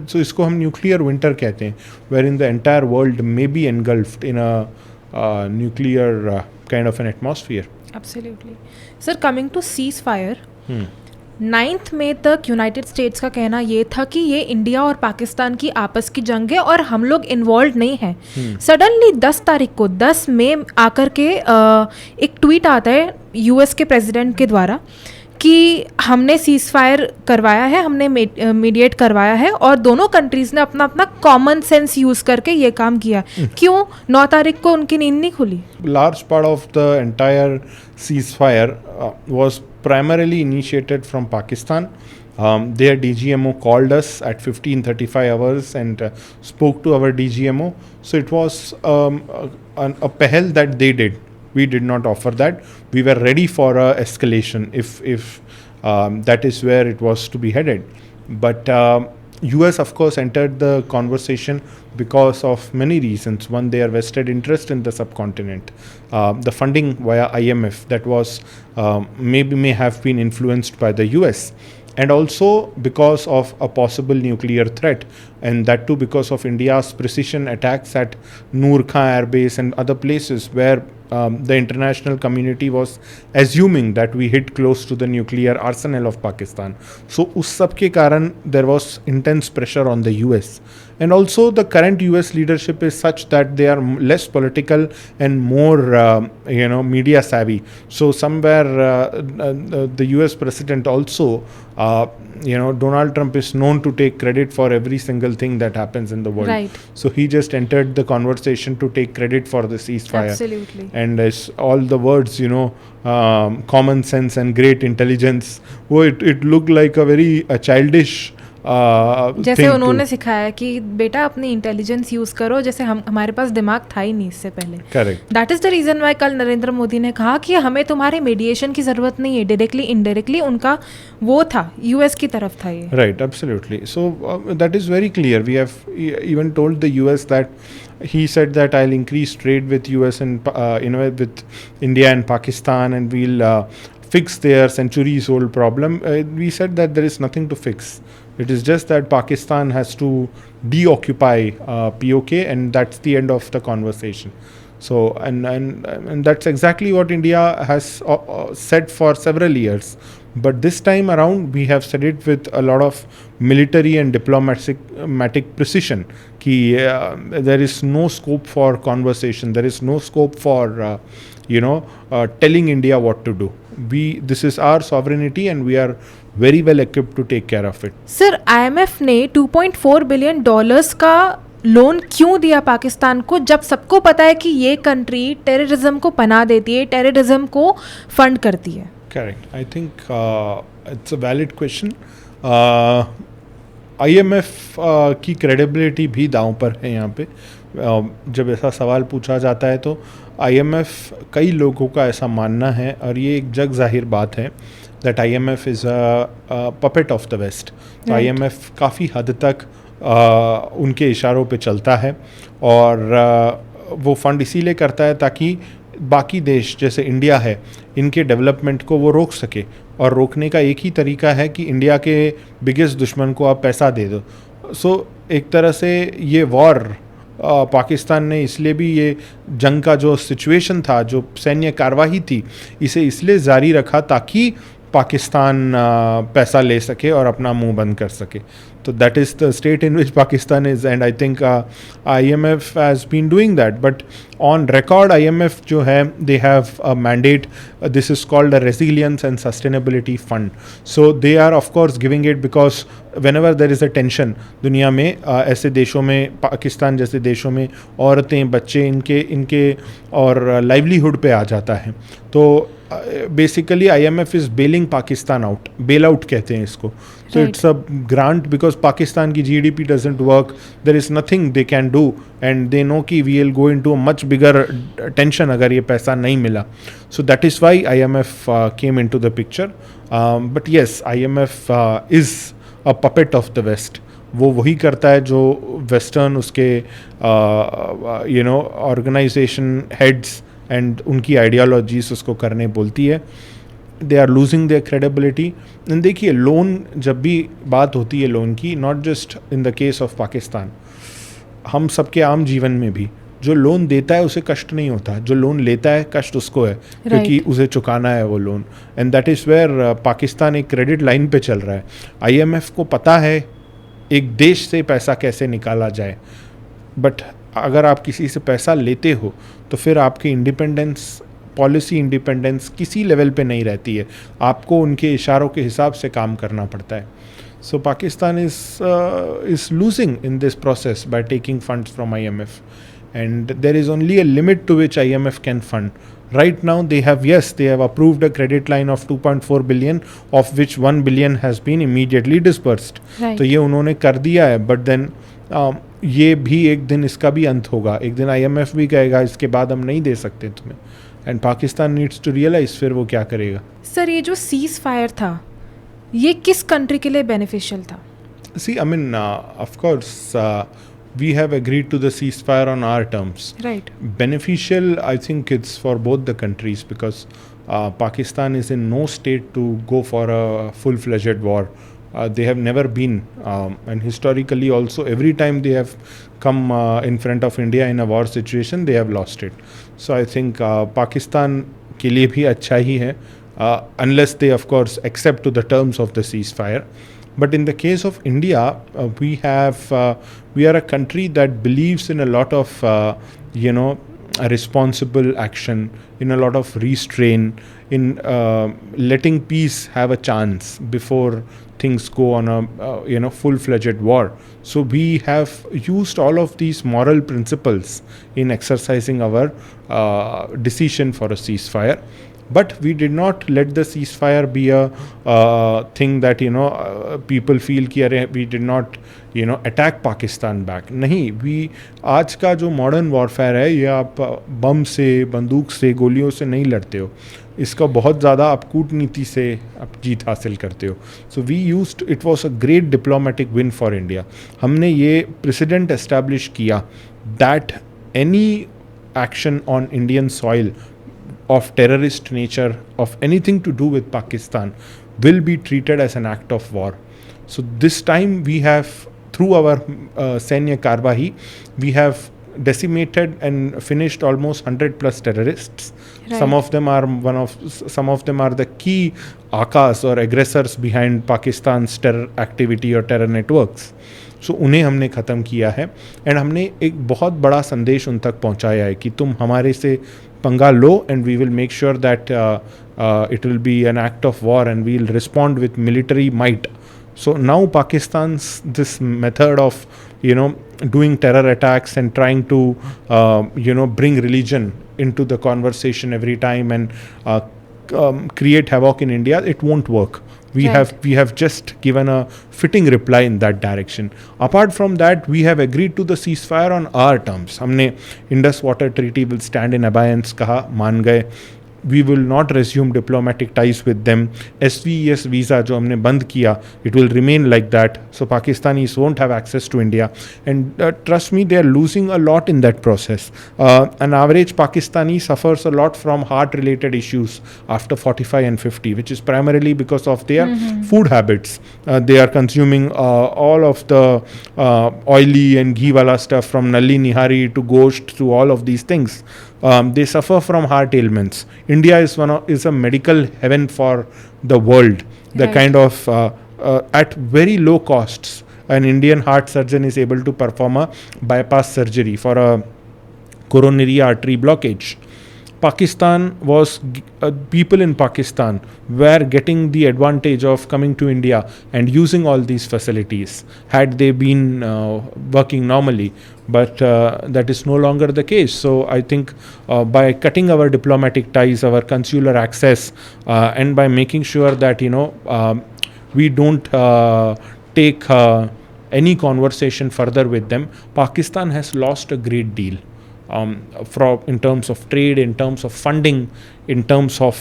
[SPEAKER 2] so इसको हम nuclear winter कहते हैं, wherein the entire world may be engulfed in a nuclear kind of an atmosphere.
[SPEAKER 1] Absolutely. Sir coming to ceasefire, 9 मई तक United states का कहना ये था कि ये इंडिया और पाकिस्तान की आपस की जंग है और हम लोग इन्वॉल्व नहीं हैं. सडनली 10 तारीख को 10 मई आकर के एक ट्वीट आता है यूएस के प्रेसिडेंट के द्वारा कि हमने सीज फायर करवाया है, हमने मीडिएट करवाया है और दोनों कंट्रीज़ ने अपना अपना कॉमन सेंस यूज़ करके ये काम किया. क्यों 9 तारीख को उनकी नींद नहीं खुली?
[SPEAKER 2] Large part of the entire ceasefire was primarily initiated from Pakistan. Their DGMO called us at 15:35 hours and spoke to our DGMO. So it was a pehel that they did. We did not offer that. We were ready for a escalation if that is where it was to be headed. But US of course entered the conversation because of many reasons. One, their vested interest in the subcontinent, the funding via IMF that was may have been influenced by the US, and also because of a possible nuclear threat, and that too because of India's precision attacks at Noor Khan Air Base and other places where the international community was assuming that we hit close to the nuclear arsenal of Pakistan. So उस सब के कारण there was intense pressure on the US. And also the current US leadership is such that they are less political and more media savvy. So somewhere the US president also Donald Trump is known to take credit for every single thing that happens in the world.
[SPEAKER 1] Right.
[SPEAKER 2] So he just entered the conversation to take credit for the ceasefire.
[SPEAKER 1] Absolutely.
[SPEAKER 2] And all the words, common sense and great intelligence, it looked like a very childish
[SPEAKER 1] जैसे
[SPEAKER 2] thing
[SPEAKER 1] उन्होंने
[SPEAKER 2] to,
[SPEAKER 1] सिखाया कि बेटा अपनी intelligence use करो, जैसे हमारे पास दिमाग था ही नहीं इससे पहले.
[SPEAKER 2] correct.
[SPEAKER 1] That is the reason why कल नरेंद्र मोदी ने कहा कि हमें तुम्हारे मीडिएशन की जरूरत नहीं है. डायरेक्टली इनडायरेक्टली उनका वो था, यूएस की तरफ था ये.
[SPEAKER 2] Right, absolutely. So that is very clear. We have even told the US that he said that I'll increase trade with US and with India and Pakistan, and we'll fix their centuries old problem. We said that there is nothing to fix. It is just that Pakistan has to deoccupy POK, and that's the end of the conversation. So and that's exactly what India has said for several years. But this time around, we have said it with a lot of military and diplomatic precision. Ki there is no scope for conversation. There is no scope for telling India what to do. This is our sovereignty, and we are very well equipped to take care of it.
[SPEAKER 1] Sir, IMF ने $2.4 billion का loan क्यों दिया पाकिस्तान को, जब सबको पता है कि ये कंट्री टेररिज्म को पनाह देती है, टेररिज्म को फंड करती है?
[SPEAKER 2] Correct. I think it's a valid question. IMF की credibility भी दांव पर है यहाँ पे. जब ऐसा सवाल पूछा जाता है तो IMF, कई लोगों का ऐसा मानना है, और ये एक जग जाहिर बात है, that IMF is a puppet of the West. तो
[SPEAKER 1] Right.
[SPEAKER 2] IMF काफ़ी हद तक उनके इशारों पे चलता है, और वो फंड इसीलिए करता है ताकि बाकी देश जैसे इंडिया है, इनके डेवलपमेंट को वो रोक सके. और रोकने का एक ही तरीका है कि इंडिया के बिगेस्ट दुश्मन को आप पैसा दे दो. सो एक तरह से ये वॉर पाकिस्तान ने इसलिए भी, ये जंग का जो सिचुएशन था, जो सैन्य कार्रवाई थी, इसे इसलिए जारी रखा ताकि पाकिस्तान पैसा ले सके और अपना मुंह बंद कर सके. तो that is the state in which Pakistan is, and I think IMF has been doing that. But on record IMF जो है, they have a mandate, this is called a resilience and sustainability fund. So they are of course giving it because whenever there is a tension दुनिया में, ऐसे देशों में, पाकिस्तान जैसे देशों में, औरतें, बच्चे, इनके और लाइवलीहुड पे आ जाता है. तो basically IMF is bailing Pakistan out, bail out कहते हैं इसको. So
[SPEAKER 1] Right.
[SPEAKER 2] it's a grant because Pakistan की GDP doesn't work, there is nothing they can do, and they know कि we will go into a much bigger tension अगर ये पैसा नहीं मिला. So that is why IMF came into the picture. But yes, IMF is a puppet of the West. वो वही करता है जो वेस्टर्न उसके ऑर्गेनाइजेशन हेड्स एंड उनकी आइडियोलॉजीज उसको करने बोलती है. They are losing their credibility. And देखिए, लोन जब भी बात होती है लोन की, not just in the case of Pakistan, हम सबके आम जीवन में भी जो लोन देता है उसे कष्ट नहीं होता, जो लोन लेता है कष्ट उसको है, क्योंकि उसे चुकाना है वो loan. And that is where Pakistan एक क्रेडिट लाइन पे चल रहा है. IMF को पता है एक देश से पैसा कैसे निकाला जाए, बट अगर आप किसी से पैसा लेते हो तो फिर आपकी इंडिपेंडेंस, पॉलिसी इंडिपेंडेंस किसी लेवल पे नहीं रहती है. आपको उनके इशारों के हिसाब से काम करना पड़ता है. So Pakistan is losing in this process by taking funds from IMF, and there is only a limit to which IMF can fund. Right now, they have approved a credit line of 2.4 billion, of which 1 billion has been immediately disbursed.
[SPEAKER 1] Right.
[SPEAKER 2] तो ये उन्होंने कर दिया है, but then ये भी एक दिन इसका भी अंत होगा. एक दिन IMF भी कहेगा इसके बाद हम नहीं दे सकते तुम्हें, and Pakistan needs to realise फिर वो क्या करेगा.
[SPEAKER 1] सर ये जो सीज फायर था ये किस कंट्री के लिए बेनिफिशियल था?
[SPEAKER 2] See, I mean, of course, we have agreed to the ceasefire on our terms.
[SPEAKER 1] Right.
[SPEAKER 2] Beneficial, I think it's for both the countries, because Pakistan is in no state to go for a full-fledged war. They have never been, and historically also, every time they have come in front of India in a war situation, they have lost it. So I think Pakistan के लिए भी अच्छा ही है, unless they of course accept to the terms of the ceasefire. But in the case of India, we are a country that believes in a lot of a responsible action, in a lot of restraint, in letting peace have a chance before things go on a full-fledged war. So we have used all of these moral principles in exercising our decision for a ceasefire. But we did not let the ceasefire be a thing that people feel कि अरे we did not attack Pakistan back. नहीं, we आज का जो modern warfare है ये आप बम से, बंदूक से, गोलियों से नहीं लड़ते हो. इसका बहुत ज़्यादा आप कूटनीति से आप जीत हासिल करते हो. So we used, it was a great diplomatic win for India. हमने ये precedent establish किया that any action on Indian soil of terrorist nature, of anything to do with Pakistan, will be treated as an act of war. So this time we have, through our Sainya Karwahi, we have decimated and finished almost 100 plus terrorists.
[SPEAKER 1] Right.
[SPEAKER 2] Some of them are the key आकास or aggressors behind Pakistan's terror activity or terror networks. So उन्हें हमने ख़त्म किया है, and हमने एक बहुत बड़ा संदेश उन तक पहुंचाया है कि तुम हमारे से पंगा लो, and we will make sure that it will be an act of war and we will respond with military might. So now Pakistan's this method of doing terror attacks and trying to bring religion into the conversation every time and create havoc in India, it won't work. We have just given a fitting reply in that direction. Apart from that, we have agreed to the ceasefire on our terms. हमने Indus Water Treaty will stand in abeyance कहा, मान गए. We will not resume diplomatic ties with them. SVES visa जो हमने बंद किया, it will remain like that. So Pakistanis won't have access to India. And trust me, they are losing a lot in that process. An average Pakistani suffers a lot from heart-related issues after 45 and 50, which is primarily because of their food habits. They are consuming all of the oily and ghee wala stuff, from nalli nihari to gosht to all of these things. They suffer from heart ailments. India is a medical heaven for the world. The
[SPEAKER 1] Right.
[SPEAKER 2] kind of at very low costs, an Indian heart surgeon is able to perform a bypass surgery for a coronary artery blockage. Pakistan was people in Pakistan were getting the advantage of coming to India and using all these facilities had they been working normally, but that is no longer the case. So I think by cutting our diplomatic ties, our consular access, and by making sure that we don't take any conversation further with them, Pakistan has lost a great deal. In terms of trade, in terms of funding, in terms of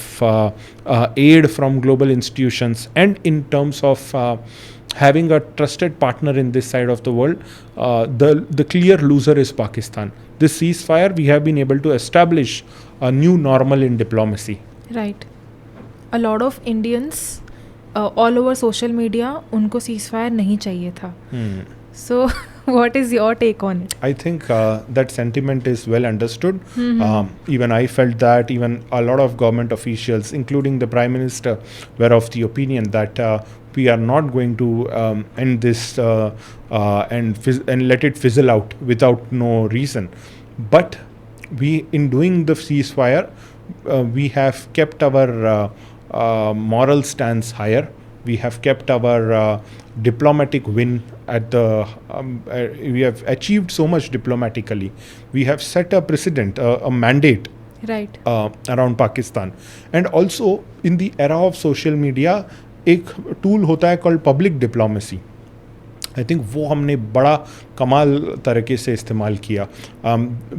[SPEAKER 2] aid from global institutions, and in terms of having a trusted partner in this side of the world. The clear loser is Pakistan. This ceasefire, we have been able to establish a new normal in diplomacy.
[SPEAKER 1] Right. A lot of Indians all over social media, उनको ceasefire नहीं चाहिए था. So what is your take on it?
[SPEAKER 2] I think that sentiment is well understood. Even I felt that. Even a lot of government officials, including the Prime Minister, were of the opinion that we are not going to end this and let it fizzle out without no reason. But in doing the ceasefire, we have kept our moral stance higher. We have kept our diplomatic win at the. We have achieved so much diplomatically. We have set a precedent, a mandate
[SPEAKER 1] Right.
[SPEAKER 2] around Pakistan. And also in the era of social media, एक tool होता है called public diplomacy. I think वो हमने बड़ा कमाल तरीके से इस्तेमाल किया.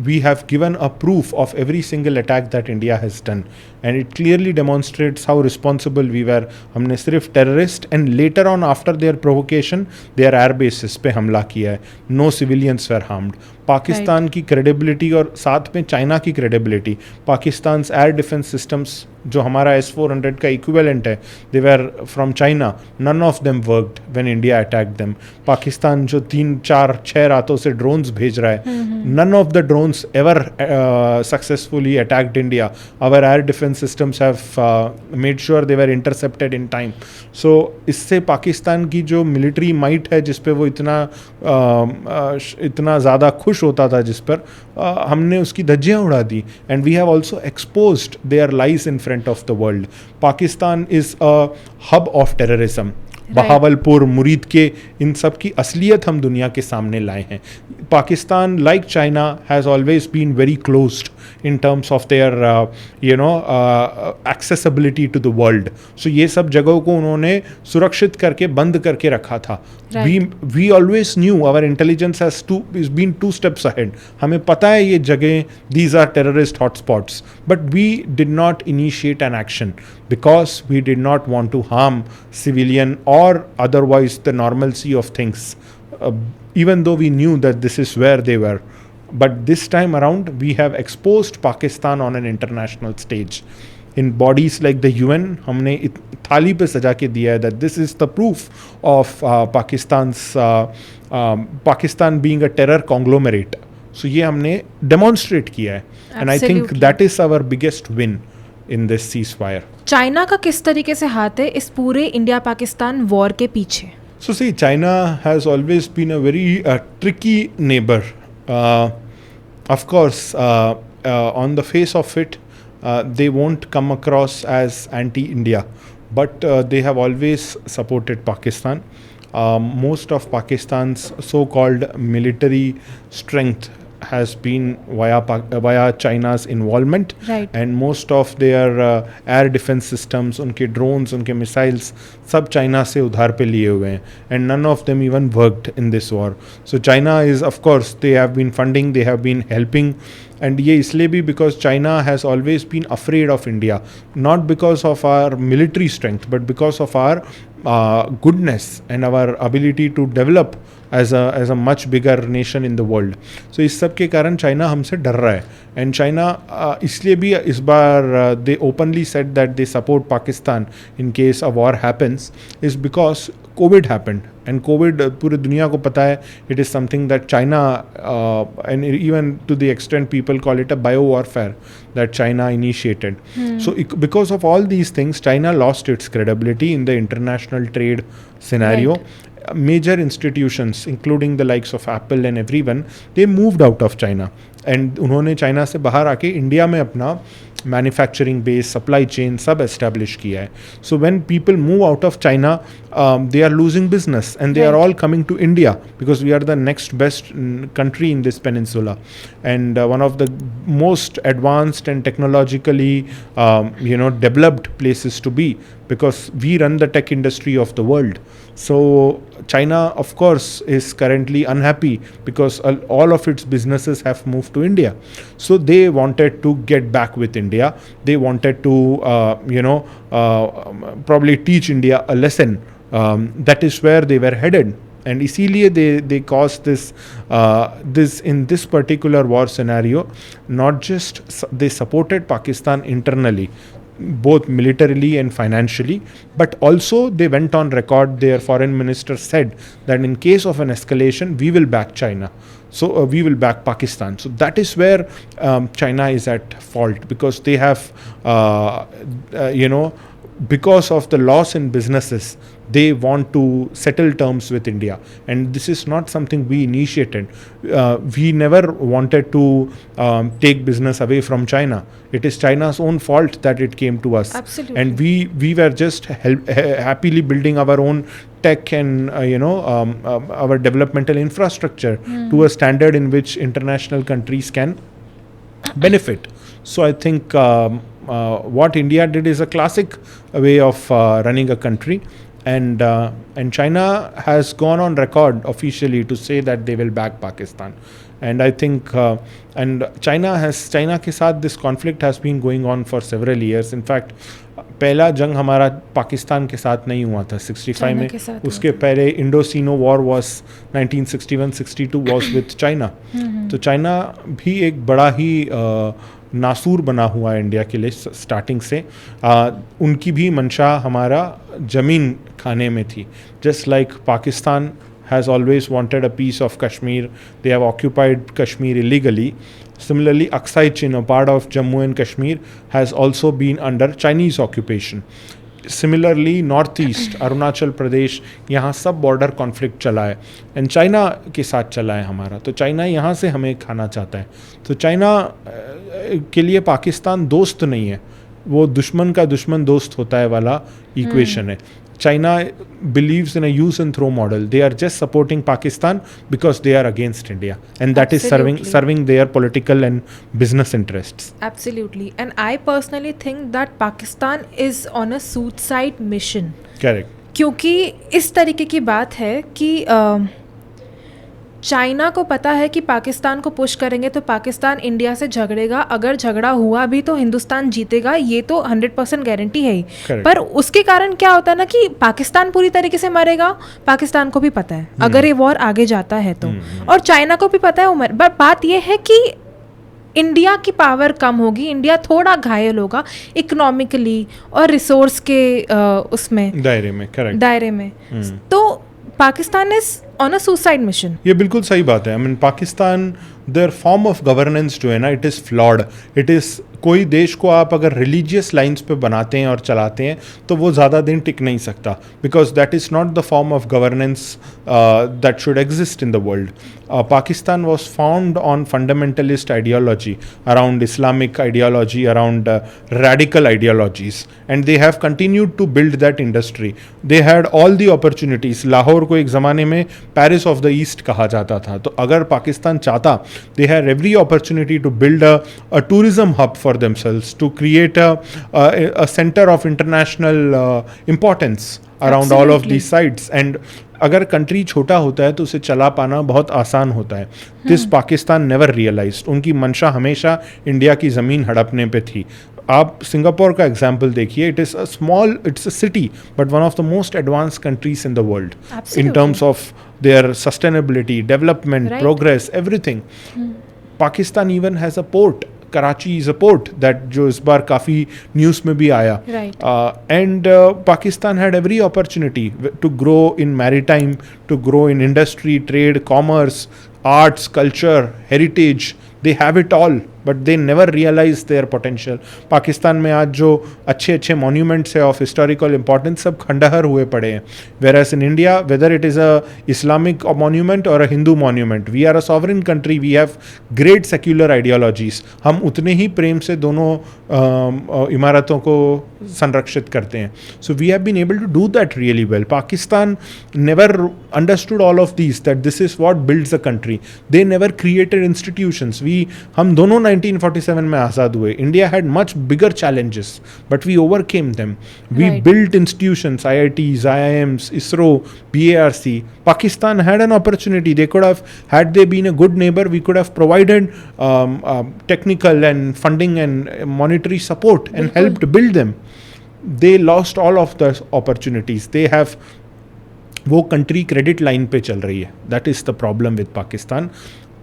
[SPEAKER 2] We have given a proof of every single attack that India has done and it clearly demonstrates how responsible we were. हमने सिर्फ terrorist and later on after their provocation their air bases पे हमला किया है. No civilians were harmed. Pakistan की credibility और साथ में चाइना की credibility. Pakistan air defence systems जो हमारा S-400 का इक्विवेलेंट है, they were from China. None of them worked when India attack them. Pakistan जो 3 4 6 रातों से ड्रोन्स भेज रहा है, none of the drones ever successfully attacked India. Our air defence systems have made sure they were intercepted in time. So इससे पाकिस्तान की जो military might है, जिस पे वो इतना ज़्यादा खुश होता था, जिस पर हमने उसकी धज्जियाँ उड़ा दी. And we have also exposed their lies in front of the world. Pakistan is a hub of terrorism. Bahawalpur, Muridke, इन सब की असलियत हम दुनिया के सामने लाए हैं. Pakistan, like China, has always been very closed in terms of their accessibility to the world. So ये सब जगहों को उन्होंने सुरक्षित करके बंद करके रखा था. We always knew our intelligence has been 2 steps ahead. हमें पता है ये जगह, these are terrorist hotspots, but we did not initiate an action because we did not want to harm civilian or otherwise the normalcy of things, even though we knew that this is where they were. But this time around, we have exposed Pakistan on an international stage. In bodies like the UN, हमने थाली पे सजा के दिया है that this is the proof of Pakistan being a terror conglomerate. So ये हमने demonstrate किया है. And I think that is our biggest win in this ceasefire.
[SPEAKER 1] China का किस तरीके से हाथ है इस पूरे इंडिया पाकिस्तान वॉर के पीछे?
[SPEAKER 2] So see, China has always been a very tricky neighbor. Of course, on the face of it, they won't come across as anti-India, but they have always supported Pakistan. Most of Pakistan's so-called military strength has been via China's involvement,
[SPEAKER 1] right.
[SPEAKER 2] And most of their air defense systems, उनके drones, उनके missiles, सब China से उधार पे लिए हुए हैं, and none of them even worked in this war. So China is, of course, they have been funding, they have been helping, and ये इसलिए भी because China has always been afraid of India, not because of our military strength, but because of our goodness and our ability to develop as a much bigger nation in the world. So इस सब के कारण China हमसे डर रहा है. And China इसलिए भी इस बार they openly said that they support Pakistan in case a war happens is because COVID happened. And COVID पूरी दुनिया को पता है, it is something that China and even to the extent people call it a bio-warfare that China initiated. So because of all these things, China lost its credibility in the international trade scenario. Right. Major institutions, including the likes of Apple and everyone, they moved out of China. And उन्होंने China से बाहर आके India में अपना manufacturing base, supply chain सब establish किया है. So when people move out of China, they are losing business and they are all coming to India because we are the next best country in this peninsula and one of the most advanced and technologically developed places to be because we run the tech industry of the world. So China, of course, is currently unhappy because all of its businesses have moved to India. So they wanted to get back with India. They wanted to, probably teach India a lesson. That is where they were headed. And इसीलिए they caused this in this particular war scenario. Not just they supported Pakistan internally, both militarily and financially, but also they went on record, their foreign minister said that in case of an escalation, we will back China. So we will back Pakistan. So that is where China is at fault because they have, because of the loss in businesses, they want to settle terms with India. And this is not something we initiated. We never wanted to take business away from China. It is China's own fault that it came to us.
[SPEAKER 1] Absolutely.
[SPEAKER 2] And we were just happily building our own tech and our developmental infrastructure to a standard in which international countries can benefit. So I think what India did is a classic way of running a country, and China has gone on record officially to say that they will back Pakistan. And I think and China के साथ this conflict has been going on for several years. In fact, पहला जंग हमारा पाकिस्तान के साथ नहीं हुआ था 65 में, उसके पहले Indo Sino war was 1961-62 was with China. तो चाइना भी एक बड़ा ही नासूर बना हुआ है इंडिया के लिए स्टार्टिंग से. उनकी भी मंशा हमारा ज़मीन खाने में थी. Just like Pakistan has always wanted a piece of Kashmir. They have occupied Kashmir illegally. Similarly, Aksai Chin, a part of Jammu and Kashmir, has also been under Chinese occupation. Similarly, Northeast, Arunachal Pradesh, यहाँ सब border conflict चला है and China के साथ चला है हमारा. तो चाइना यहाँ से हमें खाना चाहता है. तो चाइना के लिए पाकिस्तान दोस्त नहीं है, वो दुश्मन का दुश्मन दोस्त होता है वाला इक्वेशन है. China believes in a use and throw model. They are just supporting Pakistan because they are against India, and that
[SPEAKER 1] Absolutely.
[SPEAKER 2] is serving their political and business interests.
[SPEAKER 1] Absolutely. And I personally think that Pakistan is on a suicide mission.
[SPEAKER 2] Correct.
[SPEAKER 1] क्योंकि इस तरीके की बात है कि China को पता है कि पाकिस्तान को पुश करेंगे तो पाकिस्तान इंडिया से झगड़ेगा. अगर झगड़ा हुआ भी तो हिंदुस्तान जीतेगा, ये तो 100% गारंटी है ही. पर उसके कारण क्या होता है ना कि पाकिस्तान पूरी तरीके से मरेगा. पाकिस्तान को भी पता है अगर ये वॉर आगे जाता है तो, और चाइना को भी पता है. बट बात ये है कि इंडिया की पावर कम होगी, इंडिया थोड़ा घायल होगा इकोनॉमिकली और रिसोर्स के उसमें दायरे में. तो Pakistan is on a suicide mission.
[SPEAKER 2] ये बिल्कुल सही बात है. I mean Pakistan there form of governance जो है ना, it is flawed. It is कोई देश को आप अगर रिलीजियस लाइंस पे बनाते हैं और चलाते हैं तो वो ज़्यादा दिन टिक नहीं सकता, because that is not the form of governance that should exist in the world. Pakistan was found on fundamentalist ideology, around Islamic ideology, around radical ideologies, and they have continued to build that industry. They had all the opportunities. Lahore को एक ज़माने में Paris of the East कहा जाता था. तो अगर पाकिस्तान चाहता, they had every opportunity to build a tourism hub for themselves, to create a center of international importance around all of these sites. And अगर कंट्री छोटा होता है तो उसे चला पाना बहुत आसान होता है. This Pakistan never realised. उनकी मंशा हमेशा इंडिया की ज़मीन हड़पने पे थी. आप सिंगापुर का एग्जाम्पल देखिए. It's a city but one of the most advance countries in the world in terms of their sustainability, development, progress, everything. Pakistan even has a port. Karachi is a port that जो इस बार काफ़ी news में भी आया. And Pakistan had every opportunity to grow in maritime, to grow in industry, trade, commerce, arts, culture, heritage. They have it all, but they never realize their potential. Pakistan में आज जो अच्छे अच्छे monuments है of historical importance सब खंडहर हुए पड़े हैं. Whereas in India, whether it is a Islamic monument or a Hindu monument, we are a sovereign country. We have great secular ideologies. हम उतने ही प्रेम से दोनों इमारतों को संरक्षित करते हैं. So we have been able to do that really well. Pakistan never understood all of these, that this is what builds a country. They never created institutions. हम दोनों 1947 में आज़ाद हुए. India had much bigger challenges, but we overcame them. We built institutions, IITs, IIMs, ISRO, BARC. Pakistan had an opportunity. They could have, had they been a good neighbor, we could have provided technical and funding and monetary support and helped build them. They lost all of the opportunities. They have, वो country credit line पे चल रही है. That is the problem with Pakistan.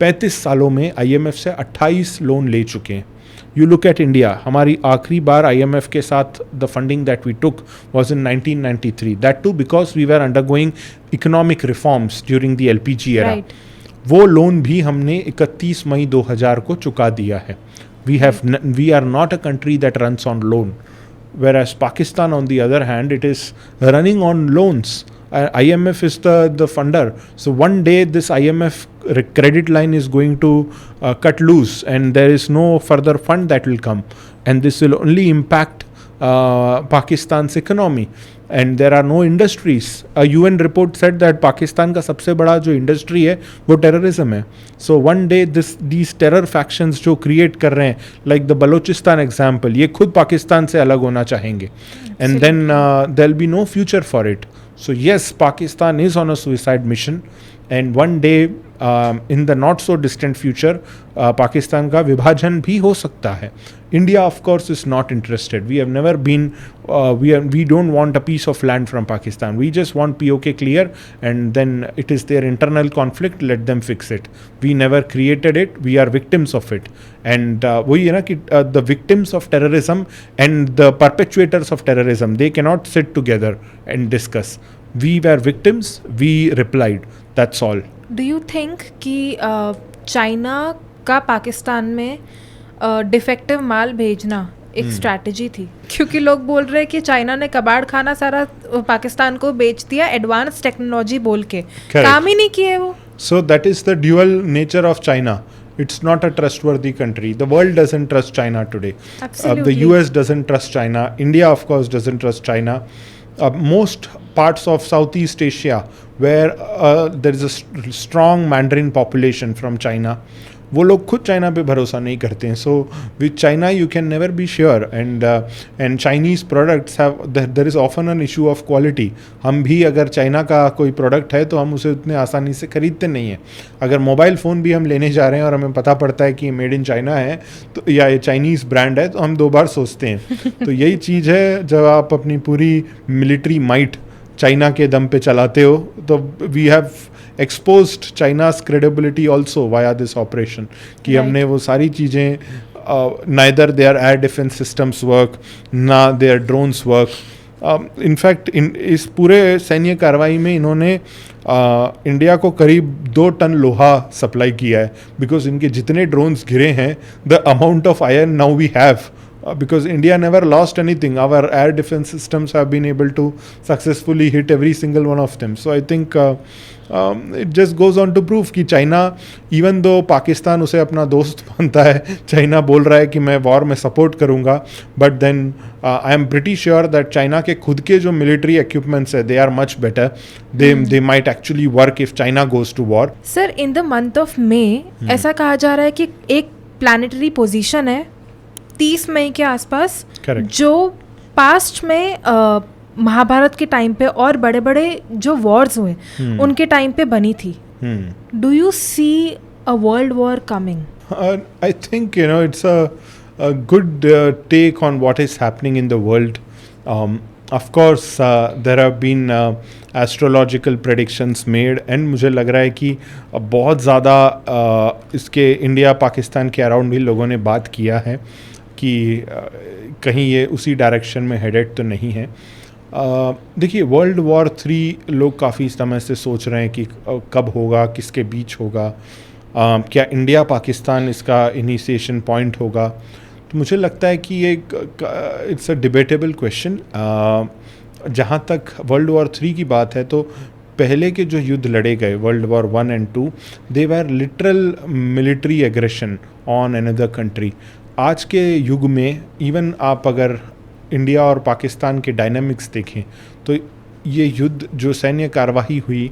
[SPEAKER 2] 35 सालों में IMF से 28 loan ले चुके हैं. You look at India. हमारी आखिरी बार IMF के साथ the funding that we took was in 1993. That too because we were undergoing economic reforms during the LPG era. वो लोन भी हमने 31 मई 2000 को चुका दिया है. We are not a country that runs on loan. whereas Pakistan, on the other hand, it is running on loans. IMF is the funder. So one day this IMF credit line is going to cut loose, and there is no further fund that will come, and this will only impact Pakistan's economy, and there are no industries. A UN report said that Pakistan का सबसे बड़ा जो industry है वो terrorism है. So one day these terror factions जो create कर रहे हैं, like the बलोचिस्तान एग्जाम्पल, ये खुद पाकिस्तान से अलग होना चाहेंगे, and then there'll be no future for it. So yes, Pakistan is on a suicide mission, and one day in the not so distant future Pakistan का विभाजन भी हो सकता है. India, of course, is not interested. We have never been, we don't want a piece of land from Pakistan. We just want POK clear, and then it is their internal conflict, let them fix it. We never created it, we are victims of it. And वही है ना कि the victims of terrorism and the perpetuators of terrorism, they cannot sit together and discuss. We were victims, we replied, that's all.
[SPEAKER 1] Do you think कि China का पाकिस्तान में defective माल भेजना एक strategy थी? क्योंकि लोग बोल रहे हैं कि चाइना ने कबाड़ खाना सारा पाकिस्तान को बेच दिया एडवांस टेक्नोलॉजी बोल के. काम ही नहीं किए वो.
[SPEAKER 2] So that is the dual nature of China. It's not a trustworthy country. The world doesn't trust China today.
[SPEAKER 1] Absolutely.
[SPEAKER 2] The US doesn't trust China. India, of course, doesn't trust China. Most parts of Southeast Asia where there is a strong Mandarin population from China, वो लोग खुद China पे भरोसा नहीं करते हैं. So with China you can never be sure, and Chinese products have, there is often an issue of quality. हम भी अगर चाइना का कोई प्रोडक्ट है तो हम उसे उतने आसानी से ख़रीदते नहीं हैं. अगर मोबाइल फ़ोन भी हम लेने जा रहे हैं और हमें पता पड़ता है कि ये मेड इन चाइना है तो या ये चाइनीज़ ब्रांड है, तो हम 2 बार सोचते हैं. तो यही चीज़ है, जब आप अपनी पूरी मिलिट्री माइट चाइना के दम पे चलाते हो, तो we have exposed China's credibility also via this operation कि हमने वो सारी चीज़ें, neither their air defense systems work, ना their drones work. In fact इस पूरे सैन्य कार्रवाई में इन्होंने इंडिया को करीब 2 टन लोहा सप्लाई किया है, बिकॉज इनके जितने ड्रोन्स गिरे हैं, the amount of iron now we have, because India never lost anything. Our air defense systems have been able to successfully hit every single one of them. So I think it just goes on to prove कि China, even though Pakistan उसे अपना दोस्त मानता है, China बोल रहा है कि मैं वॉर में सपोर्ट करूँगा, but then I am pretty sure that China के खुद के जो military equipments है, they are much better. They might actually work if China goes to war.
[SPEAKER 1] Sir, in the month of May ऐसा कहा जा रहा है कि एक planetary position है 30 मई के आसपास, जो पास्ट में महाभारत के टाइम पे और बड़े बड़े जो वॉर्स हुए उनके टाइम पे बनी थी. Do you see a world war coming?
[SPEAKER 2] I think it's a good take on what is happening in the world. Of course there have been astrological predictions made, and मुझे लग रहा है कि बहुत ज़्यादा इसके इंडिया पाकिस्तान के अराउंड भी लोगों ने बात किया है कि कहीं ये उसी डायरेक्शन में हेडेड तो नहीं है. देखिए, वर्ल्ड वॉर 3 लोग काफ़ी समय से सोच रहे हैं कि कब होगा, किसके बीच होगा, क्या इंडिया पाकिस्तान इसका इनिशिएशन पॉइंट होगा. तो मुझे लगता है कि ये इट्स अ डिबेटेबल क्वेश्चन. जहाँ तक वर्ल्ड वॉर 3 की बात है, तो पहले के जो युद्ध लड़े गए, world war 1 and 2, they were literal military aggression on another country. आज के युग में इवन आप अगर इंडिया और पाकिस्तान के डायनामिक्स देखें, तो ये युद्ध जो सैन्य कार्रवाई हुई,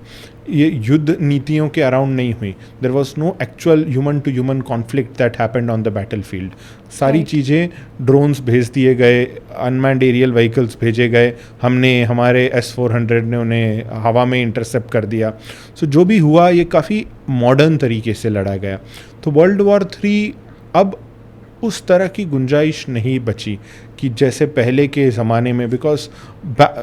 [SPEAKER 2] ये युद्ध नीतियों के अराउंड नहीं हुई. There was no actual human to human conflict that happened on the battlefield. सारी चीज़ें, ड्रोन्स भेज दिए गए, अनमैन्ड एरियल व्हीकल्स भेजे गए, हमने हमारे S-400 ने उन्हें हवा में इंटरसेप्ट कर दिया. सो जो भी हुआ ये काफ़ी मॉडर्न तरीके से लड़ा गया. तो वर्ल्ड वॉर 3 अब उस तरह की गुंजाइश नहीं बची कि जैसे पहले के ज़माने में, बिकॉज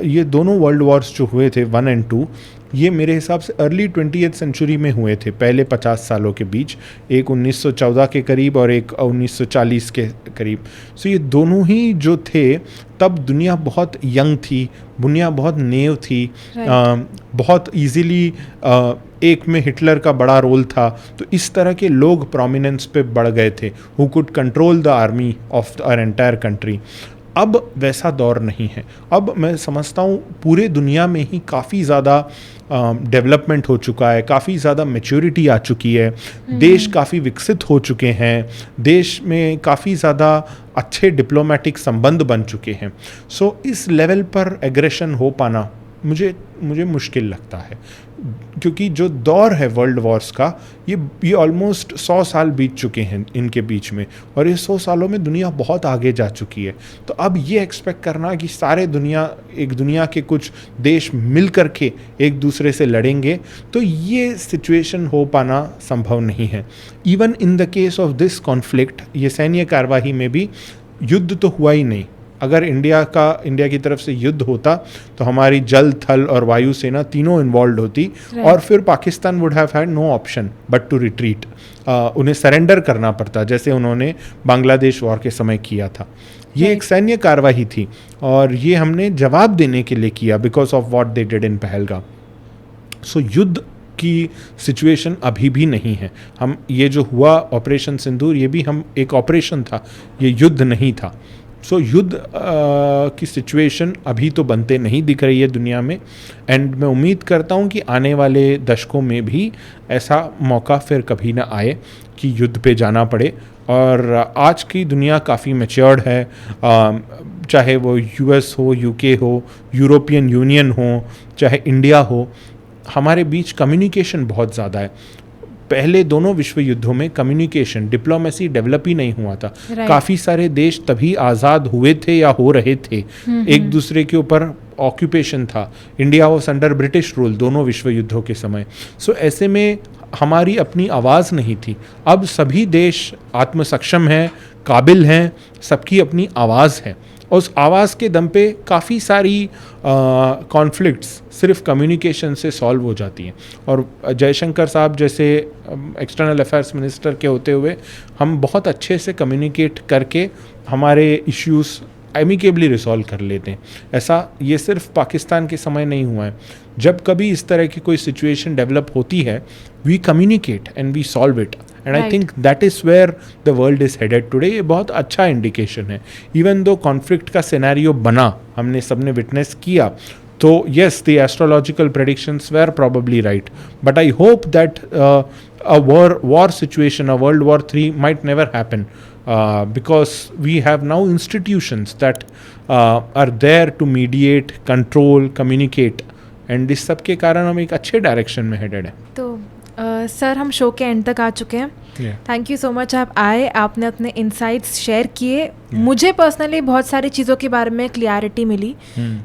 [SPEAKER 2] ये दोनों वर्ल्ड वॉर्स जो हुए थे 1 and 2, ये मेरे हिसाब से अर्ली 20th सेंचुरी में हुए थे, पहले 50 सालों के बीच. एक 1914 के करीब और एक 1940 के करीब. सो ये दोनों ही जो थे, तब दुनिया बहुत यंग थी, दुनिया बहुत नेव थी, बहुत इजीली एक में हिटलर का बड़ा रोल था. तो इस तरह के लोग प्रोमिनेंस पे बढ़ गए थे, who could control the army of our entire country. अब वैसा दौर नहीं है। अब मैं समझता हूँ पूरे दुनिया में ही काफ़ी ज़्यादा डेवलपमेंट हो चुका है, काफ़ी ज़्यादा मैच्योरिटी आ चुकी है, देश काफ़ी विकसित हो चुके हैं, देश में काफ़ी ज़्यादा अच्छे डिप्लोमेटिक संबंध बन चुके हैं। सो इस लेवल पर एग्रेशन हो पाना मुझे मुश्किल लगता है, क्योंकि जो दौर है वर्ल्ड वॉर्स का, ये ऑलमोस्ट 100 साल बीत चुके हैं इनके बीच में, और ये 100 सालों में दुनिया बहुत आगे जा चुकी है। तो अब ये एक्सपेक्ट करना कि सारे दुनिया के कुछ देश मिल करके एक दूसरे से लड़ेंगे, तो ये सिचुएशन हो पाना संभव नहीं है। Even in the case of this conflict, ये सैन्य कार्यवाही में भी युद्ध तो हुआ ही नहीं। अगर इंडिया की तरफ से युद्ध होता तो हमारी जल, थल और वायु सेना तीनों इन्वॉल्व होती, और फिर Pakistan would have had no option but to retreat. उन्हें सरेंडर करना पड़ता, जैसे उन्होंने बांग्लादेश वॉर के समय किया था। ये एक सैन्य कार्यवाही थी, और ये हमने जवाब देने के लिए किया because of what they did in Pahalgam. So युद्ध की सिचुएशन अभी भी नहीं है। हम ये जो हुआ ऑपरेशन सिंदूर, ये भी हम एक ऑपरेशन था, ये युद्ध नहीं था। सो युद्ध की सिचुएशन अभी तो बनते नहीं दिख रही है दुनिया में, एंड मैं उम्मीद करता हूँ कि आने वाले दशकों में भी ऐसा मौका फिर कभी ना आए कि युद्ध पे जाना पड़े। और आज की दुनिया काफ़ी मैच्योर्ड है, चाहे वो यूएस हो, यूके हो, यूरोपियन यूनियन हो, चाहे इंडिया हो, हमारे बीच कम्युनिकेशन बहुत ज़्यादा है। पहले दोनों विश्व युद्धों में कम्युनिकेशन, डिप्लोमेसी डेवलप ही नहीं हुआ था। काफ़ी सारे देश तभी आज़ाद हुए थे या हो रहे थे, एक दूसरे के ऊपर ऑक्यूपेशन था। India was under British rule दोनों विश्व युद्धों के समय। सो ऐसे में हमारी अपनी आवाज़ नहीं थी। अब सभी देश आत्मसक्षम हैं, काबिल हैं, सबकी अपनी आवाज़ है। उस आवाज़ के दम पे काफ़ी सारी कॉन्फ्लिक्ट्स सिर्फ कम्युनिकेशन से सॉल्व हो जाती हैं। और जयशंकर साहब जैसे एक्सटर्नल अफेयर्स मिनिस्टर के होते हुए हम बहुत अच्छे से कम्युनिकेट करके हमारे इश्यूज़ एमिकेबली रिसॉल्व कर लेते हैं। ऐसा ये सिर्फ पाकिस्तान के समय नहीं हुआ है। जब कभी इस तरह की कोई सिचुएशन डेवलप होती है, we communicate and we solve it, and I think that is where the world is headed today. ये बहुत अच्छा इंडिकेशन है। इवन दो कॉन्फ्लिक्ट का सिनेरियो बना, हमने सबने विटनेस किया, तो yes, the astrological predictions were probably right, but I hope that a war situation, a World War III might never happen, because we have now institutions that are there to mediate, control, communicate, and इस सब के कारण हम एक अच्छे direction में headed हैं।
[SPEAKER 1] तो सर, हम शो के एंड तक आ चुके हैं। थैंक यू सो मच, आप आए, आपने अपने इनसाइट्स शेयर किए। मुझे पर्सनली बहुत सारी चीज़ों के बारे में क्लियरिटी मिली,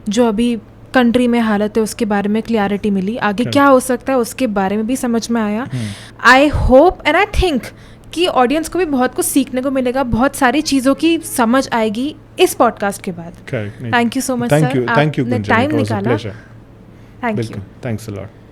[SPEAKER 1] जो अभी कंट्री में हालत है उसके बारे में क्लियरिटी मिली, आगे क्या हो सकता है उसके बारे में भी समझ में आया। I hope and I think कि ऑडियंस को भी बहुत कुछ सीखने को मिलेगा, बहुत सारी चीज़ों की समझ आएगी इस पॉडकास्ट के बाद। Thank you so much sir, आपने टाइम निकाला। Thank you,
[SPEAKER 2] thanks a lot.